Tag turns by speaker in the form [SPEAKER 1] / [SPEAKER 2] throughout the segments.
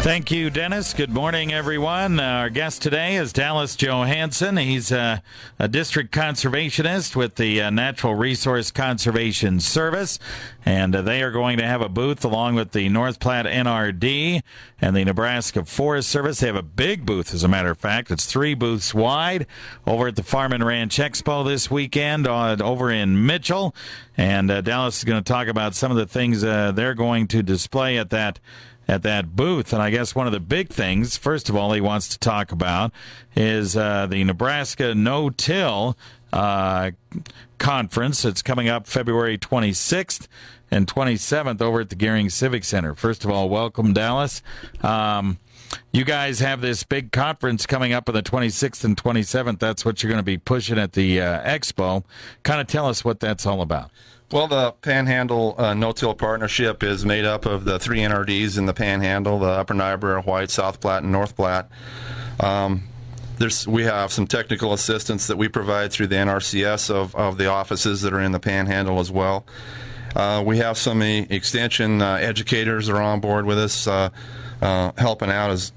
[SPEAKER 1] Thank you, Dennis. Good morning, everyone. Our guest today is Dallas Johansson. He's a district conservationist with the Natural Resource Conservation Service, and they are going to have a booth along with the North Platte NRD and the Nebraska Forest Service. They have a big booth, as a matter of fact. It's 3 booths wide over at the Farm and Ranch Expo this weekend over in Mitchell, and Dallas is going to talk about some of the things they're going to display at that booth. And I guess one of the big things, first of all, he wants to talk about is the Nebraska No-Till Conference. It's coming up February 26th and 27th over at the Gehring Civic Center. First of all, welcome, Dallas. You guys have this big conference coming up on the 26th and 27th. That's what you're going to be pushing at the expo. Kind of tell us what that's all about.
[SPEAKER 2] Well, the Panhandle No-Till Partnership is made up of the 3 NRDs in the Panhandle, the Upper Niobrara, White, South Platte, and North Platte. We have some technical assistance that we provide through the NRCS of the offices that are in the Panhandle as well. We have some extension educators that are on board with us helping out. As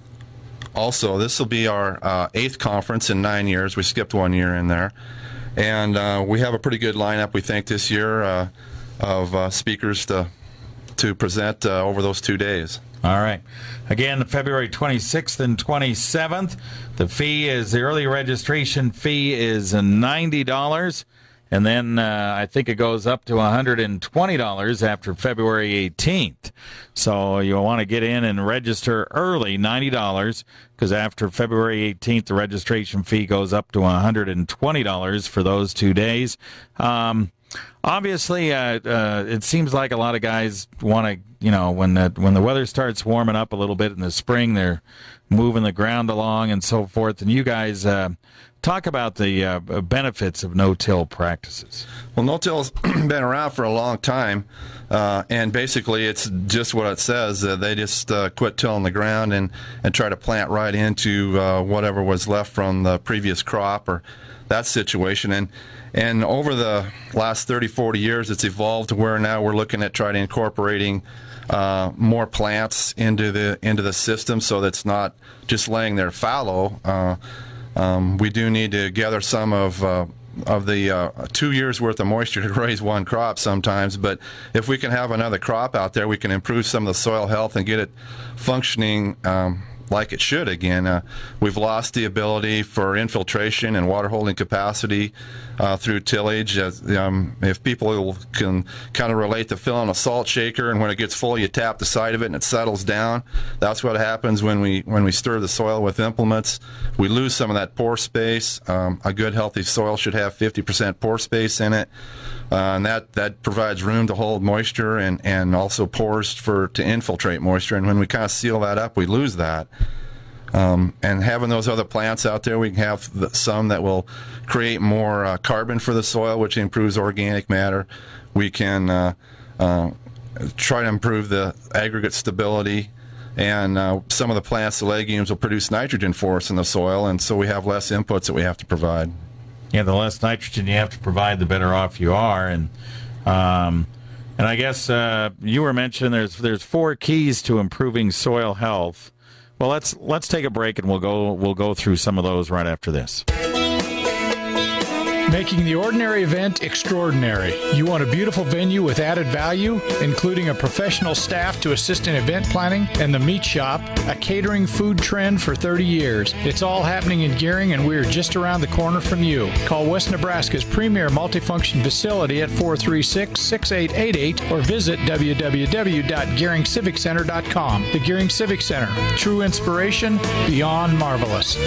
[SPEAKER 2] also, this will be our 8th conference in 9 years. We skipped 1 year in there. And we have a pretty good lineup, we think, this year of speakers to present over those 2 days.
[SPEAKER 1] All right. Again, February 26th and 27th. The early registration fee is $90. And then I think it goes up to $120 after February 18th. So you'll want to get in and register early, $90, because after February 18th, the registration fee goes up to $120 for those 2 days. Obviously, it seems like a lot of guys want to, when the weather starts warming up a little bit in the spring, they're moving the ground along and so forth. And you guys talk about the benefits of no-till practices.
[SPEAKER 2] Well, no-till's been around for a long time, and basically it's just what it says. They just quit tilling the ground and try to plant right into whatever was left from the previous crop or that situation. And over the last 30, 40 years, it's evolved to where now we're looking at trying to incorporating more plants into the system so that it's not just laying there fallow. We do need to gather some of the 2 years worth of moisture to raise one crop sometimes, but if we can have another crop out there, we can improve some of the soil health and get it functioning like it should again. We've lost the ability for infiltration and water holding capacity through tillage. If people can kind of relate to filling a salt shaker, and when it gets full you tap the side of it and it settles down, that's what happens when we stir the soil with implements. We lose some of that pore space. A good healthy soil should have 50% pore space in it, and that provides room to hold moisture and also pores to infiltrate moisture, and when we kind of seal that up, we lose that. And having those other plants out there, we can have some that will create more carbon for the soil, which improves organic matter. We can try to improve the aggregate stability, and some of the plants, the legumes, will produce nitrogen for us in the soil, and so we have less inputs that we have to provide.
[SPEAKER 1] Yeah, the less nitrogen you have to provide, the better off you are. And I guess you were mentioning there's 4 keys to improving soil health. Well, let's take a break, and we'll go through some of those right after this.
[SPEAKER 3] Making the ordinary event extraordinary. You want a beautiful venue with added value, including a professional staff to assist in event planning, and the meat shop, a catering food trend for 30 years. It's all happening in Gehring, and we're just around the corner from you. Call West Nebraska's premier multifunction facility at 436-6888 or visit www.geringciviccenter.com. The Gehring Civic Center. True inspiration, beyond marvelous.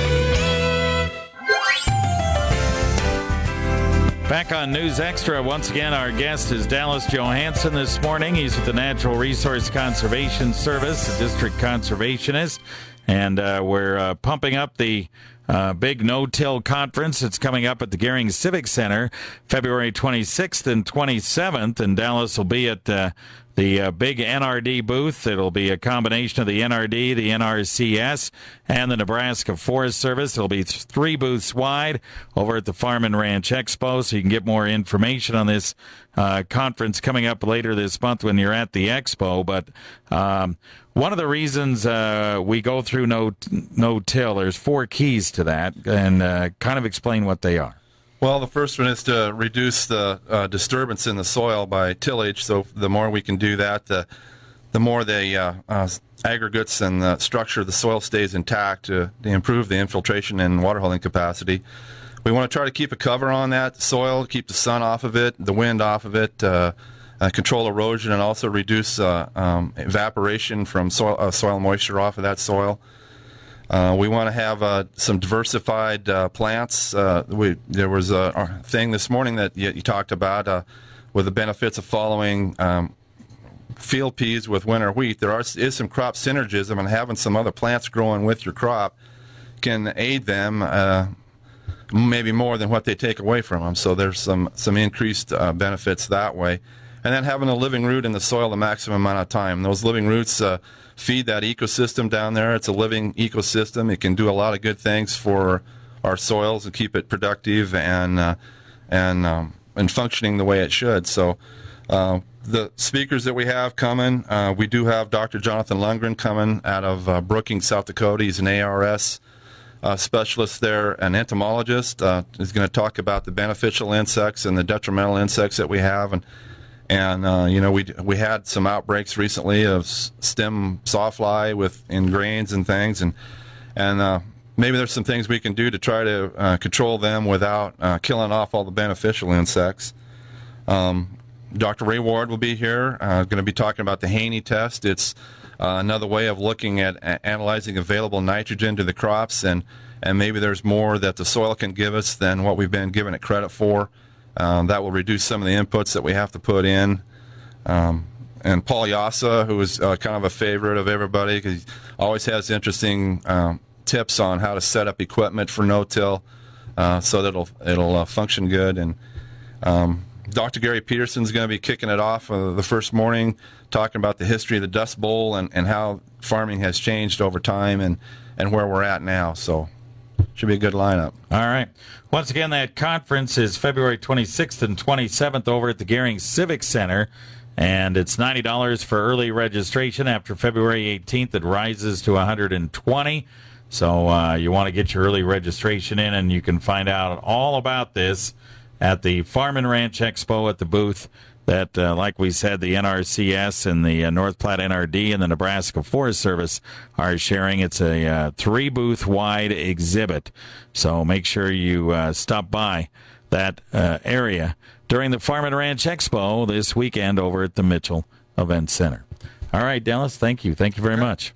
[SPEAKER 1] Back on News Extra, once again, our guest is Dallas Johansson this morning. He's with the Natural Resource Conservation Service, a district conservationist, and we're pumping up the big no-till conference. It's coming up at the Gehring Civic Center, February 26th and 27th, and Dallas will be at the big NRD booth. It'll be a combination of the NRD, the NRCS, and the Nebraska Forest Service. It'll be 3 booths wide over at the Farm and Ranch Expo, so you can get more information on this conference coming up later this month when you're at the expo. But one of the reasons we go through no-till, there's 4 keys to that, and kind of explain what they are.
[SPEAKER 2] Well, the first one is to reduce the disturbance in the soil by tillage. So the more we can do that, the more the aggregates and the structure of the soil stays intact to improve the infiltration and water holding capacity. We want to try to keep a cover on that soil, keep the sun off of it, the wind off of it, control erosion, and also reduce evaporation from soil moisture off of that soil. We want to have some diversified plants. There was a thing this morning that you talked about with the benefits of following field peas with winter wheat. There is some crop synergism, and having some other plants growing with your crop can aid them maybe more than what they take away from them. So there's some increased benefits that way. And then having a living root in the soil the maximum amount of time. Those living roots feed that ecosystem down there. It's a living ecosystem. It can do a lot of good things for our soils and keep it productive and functioning the way it should. So the speakers that we have coming, we do have Dr. Jonathan Lundgren coming out of Brookings, South Dakota. He's an ARS specialist there, an entomologist. He's going to talk about the beneficial insects and the detrimental insects that we have. And you know, we had some outbreaks recently of stem sawfly in grains and things, and maybe there's some things we can do to try to control them without killing off all the beneficial insects. Dr. Ray Ward will be here, going to be talking about the Haney test. It's another way of looking at analyzing available nitrogen to the crops, and maybe there's more that the soil can give us than what we've been giving it credit for. That will reduce some of the inputs that we have to put in. And Paul Yassa, who is kind of a favorite of everybody, because he always has interesting tips on how to set up equipment for no-till so that it'll function good. And Dr. Gary Peterson's going to be kicking it off the first morning, talking about the history of the Dust Bowl and how farming has changed over time and where we're at now. So should be a good lineup.
[SPEAKER 1] All right. Once again, that conference is February 26th and 27th over at the Gehring Civic Center, and it's $90 for early registration. After February 18th, it rises to $120. So you want to get your early registration in, and you can find out all about this at the Farm and Ranch Expo at the booth that, like we said, the NRCS and the North Platte NRD and the Nebraska Forest Service are sharing. It's a 3-booth wide exhibit. So make sure you stop by that area during the Farm and Ranch Expo this weekend over at the Mitchell Event Center. All right, Dallas, thank you. Thank you very much.